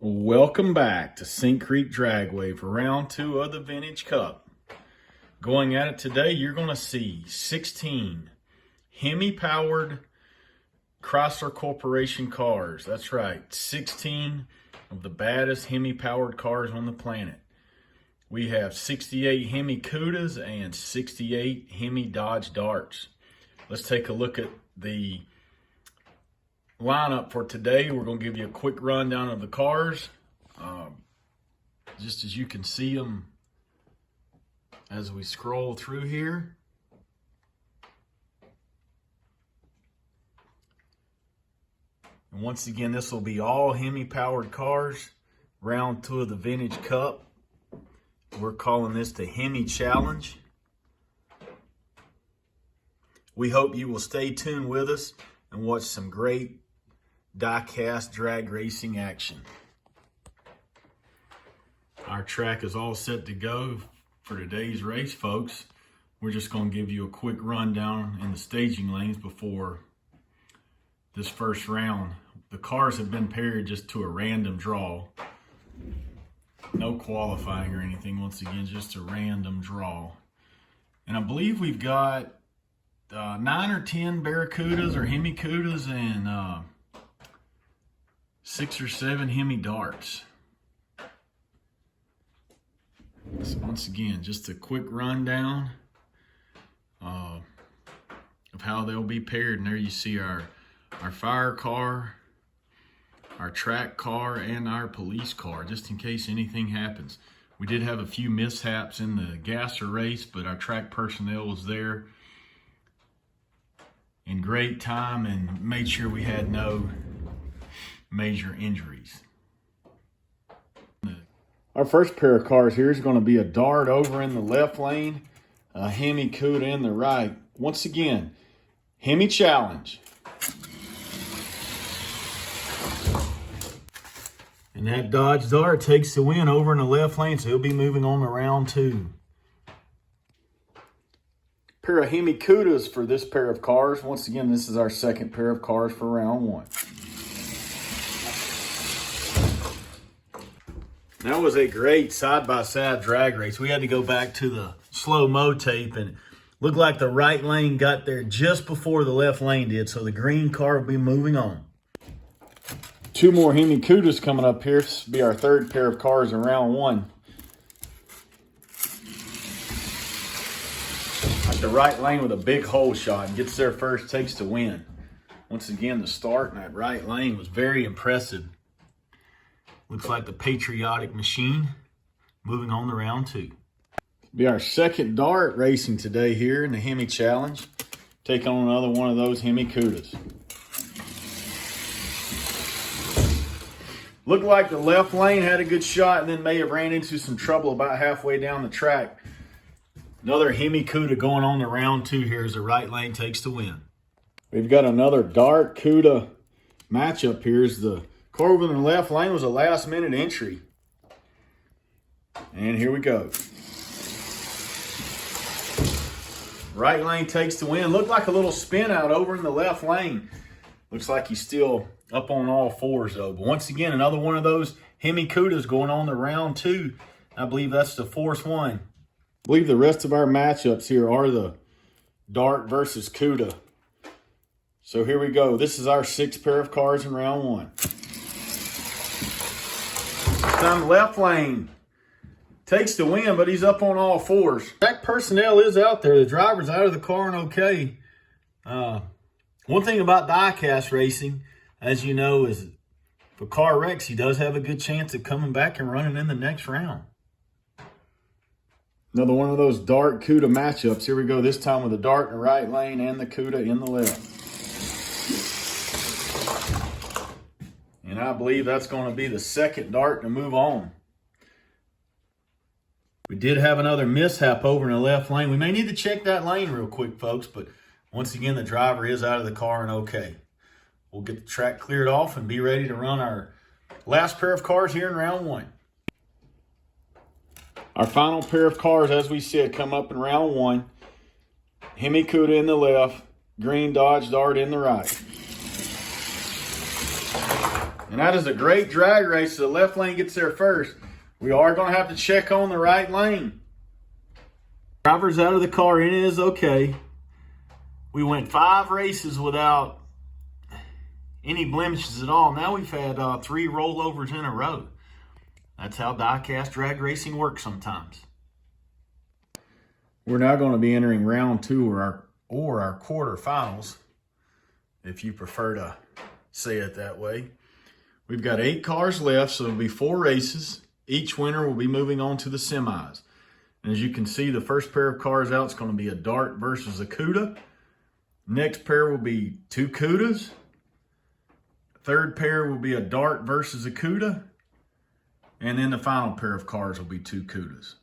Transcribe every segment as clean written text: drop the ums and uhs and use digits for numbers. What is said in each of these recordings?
Welcome back to Sink Creek Dragway for round 2 of the Vintage Cup. Going at it today, you're going to see 16 Hemi powered Chrysler Corporation cars. That's right, 16 of the baddest Hemi powered cars on the planet. We have 68 Hemi Cudas and 68 Hemi Dodge Darts. Let's take a look at the lineup for today. We're going to give you a quick rundown of the cars, just as you can see them as we scroll through here. And once again, this will be all Hemi powered cars. Round 2 of the Vintage Cup. We're calling this the Hemi Challenge. We hope you will stay tuned with us and watch some great die-cast drag racing action. Our track is all set to go for today's race, folks. We're just going to give you a quick rundown in the staging lanes before this first round. The cars have been paired just to a random draw. No qualifying or anything. Once again, just a random draw. And I believe we've got 9 or 10 Barracudas or Hemi Cudas and 6 or 7 Hemi Darts. So once again, just a quick rundown of how they'll be paired. And there you see our fire car, our track car, and our police car, just in case anything happens. We did have a few mishaps in the gasser race, but our track personnel was there in great time and made sure we had no major injuries. Our first pair of cars here is going to be a Dart over in the left lane, a Hemi Cuda in the right. Once again, Hemi Challenge. And that Dodge Dart takes the win over in the left lane, so he'll be moving on to round 2. Pair of Hemi Cudas for this pair of cars. Once again, this is our second pair of cars for round 1. That was a great side-by-side drag race. We had to go back to the slow-mo tape, and it looked like the right lane got there just before the left lane did, so the green car will be moving on. 2 more Hemi Cudas coming up here. This will be our third pair of cars in round 1. Like the right lane with a big hole shot, and gets there first, takes the win. Once again, the start in that right lane was very impressive. Looks like the patriotic machine. Moving on to round 2. Be our second Dart racing today here in the Hemi Challenge. Take on another one of those Hemi Cudas. Looked like the left lane had a good shot and then may have ran into some trouble about halfway down the track. Another Hemi Cuda going on to round 2 here as the right lane takes the win. We've got another Dart Cuda matchup here. As the car over in the left lane was a last-minute entry. And here we go. Right lane takes the win. Looked like a little spin out over in the left lane. Looks like he's still up on all fours, though. But once again, another one of those Hemi Cudas going on to round 2. I believe that's the 4th one. I believe the rest of our matchups here are the Dart versus Cuda. So here we go. This is our 6th pair of cars in round 1. Time left lane takes the win, but he's up on all fours. Track personnel is out there. The driver's out of the car and okay. One thing about die-cast racing, as you know, is if a car wrecks, he does have a good chance of coming back and running in the next round. Another one of those Dart Cuda matchups. Here we go, this time with the Dart in the right lane and the Cuda in the left. And I believe that's going to be the second Dart to move on. We did have another mishap over in the left lane. We may need to check that lane real quick, folks, but once again, the driver is out of the car and okay. We'll get the track cleared off and be ready to run our last pair of cars here in round 1. Our final pair of cars, as we said, come up in round 1. Hemi Cuda in the left, green Dodge Dart in the right. And that is a great drag race. So the left lane gets there first. We are going to have to check on the right lane. Driver's out of the car, and it is okay. We went 5 races without any blemishes at all. Now we've had 3 rollovers in a row. That's how die-cast drag racing works sometimes. We're now going to be entering round 2 or our quarterfinals, if you prefer to say it that way. We've got 8 cars left, so it'll be 4 races. Each winner will be moving on to the semis. And as you can see, the first pair of cars out is going to be a Dart versus a Cuda. Next pair will be 2 Cudas. Third pair will be a Dart versus a Cuda. And then the final pair of cars will be 2 Cudas.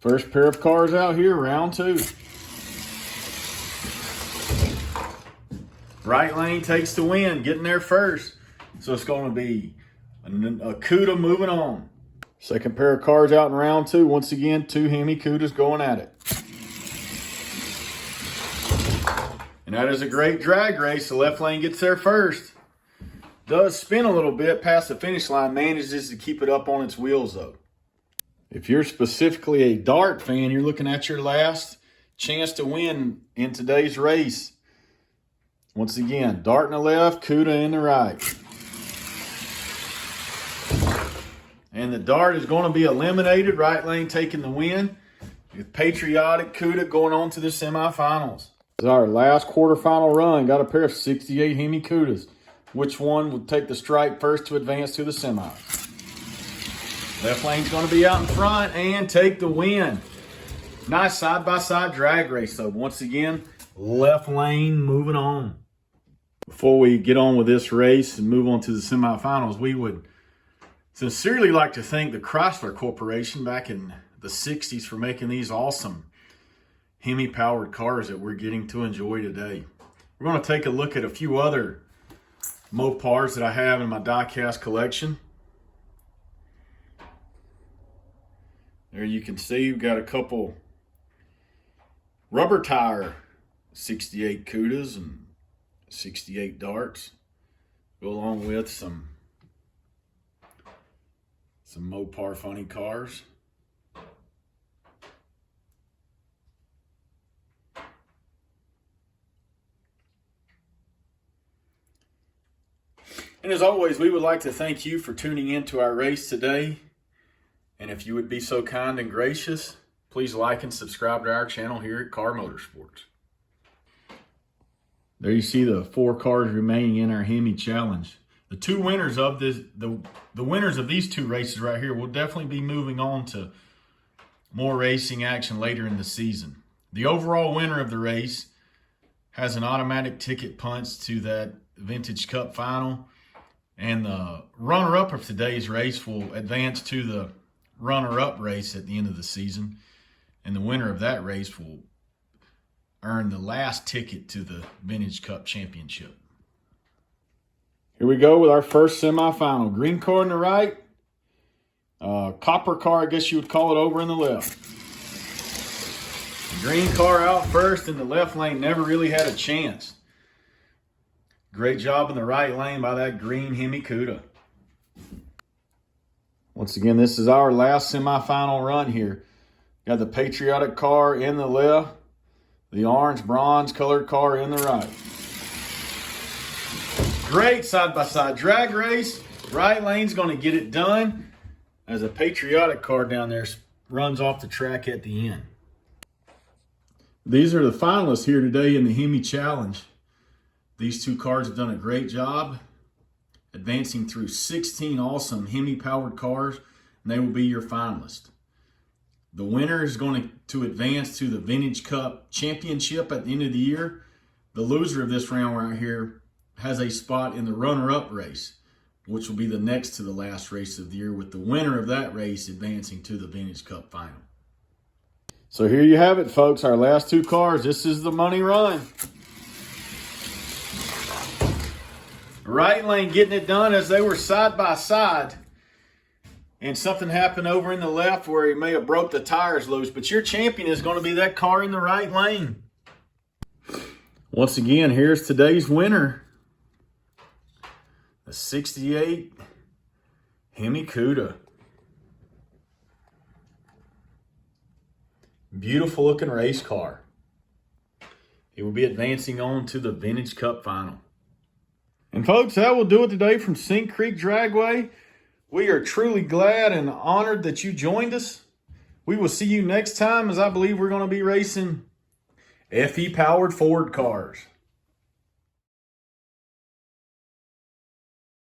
First pair of cars out here, round 2. Right lane takes the win, getting there first. So it's going to be a Cuda moving on. Second pair of cars out in round 2. Once again, 2 Hemi Cudas going at it. And that is a great drag race. The left lane gets there first. Does spin a little bit past the finish line. Manages to keep it up on its wheels though. If you're specifically a Dart fan, you're looking at your last chance to win in today's race. Once again, Dart in the left, Cuda in the right. And the Dart is going to be eliminated. Right lane taking the win. With Patriotic Cuda going on to the semifinals. This is our last quarterfinal run. Got a pair of 68 Hemi Cudas. Which one will take the stripe first to advance to the semis? Left lane's going to be out in front and take the win. Nice side-by-side drag race though. Once again, left lane moving on. Before we get on with this race and move on to the semifinals, we would sincerely like to thank the Chrysler Corporation back in the 60s for making these awesome Hemi-powered cars that we're getting to enjoy today. We're going to take a look at a few other Mopars that I have in my die-cast collection. There you can see we've got a couple rubber tire 68 Cudas and 68 Darts. Go along with some Mopar funny cars. And as always, we would like to thank you for tuning in to our race today. And if you would be so kind and gracious, please like and subscribe to our channel here at Car Motorsports. There you see the 4 cars remaining in our Hemi Challenge. The 2 winners of this, the winners of these 2 races right here will definitely be moving on to more racing action later in the season. The overall winner of the race has an automatic ticket punch to that Vintage Cup final. And the runner-up of today's race will advance to the runner-up race at the end of the season. And the winner of that race will earn the last ticket to the Vintage Cup Championship. Here we go with our first semifinal. Green car on the right. Copper car, I guess you would call it, over in the left. The green car out first, and the left lane never really had a chance. Great job in the right lane by that green Hemi Cuda. Once again, this is our last semifinal run here. Got the Patriotic car in the left, the orange bronze colored car in the right. Great side-by-side drag race. Right lane's going to get it done as a Patriotic car down there runs off the track at the end. These are the finalists here today in the Hemi Challenge. These 2 cars have done a great job advancing through 16 awesome Hemi-powered cars, and they will be your finalists. The winner is going to advance to the Vintage Cup Championship at the end of the year. The loser of this round right here has a spot in the runner-up race, which will be the next to the last race of the year, with the winner of that race advancing to the Vintage Cup final. So here you have it, folks, our last 2 cars. This is the money run. Right lane getting it done as they were side by side. And something happened over in the left where he may have broke the tires loose. But your champion is going to be that car in the right lane. Once again, here's today's winner. The '68 Hemi Cuda. Beautiful looking race car. It will be advancing on to the Vintage Cup Final. And folks, that will do it today from Sink Creek Dragway. We are truly glad and honored that you joined us. We will see you next time, as I believe we're going to be racing FE powered Ford cars.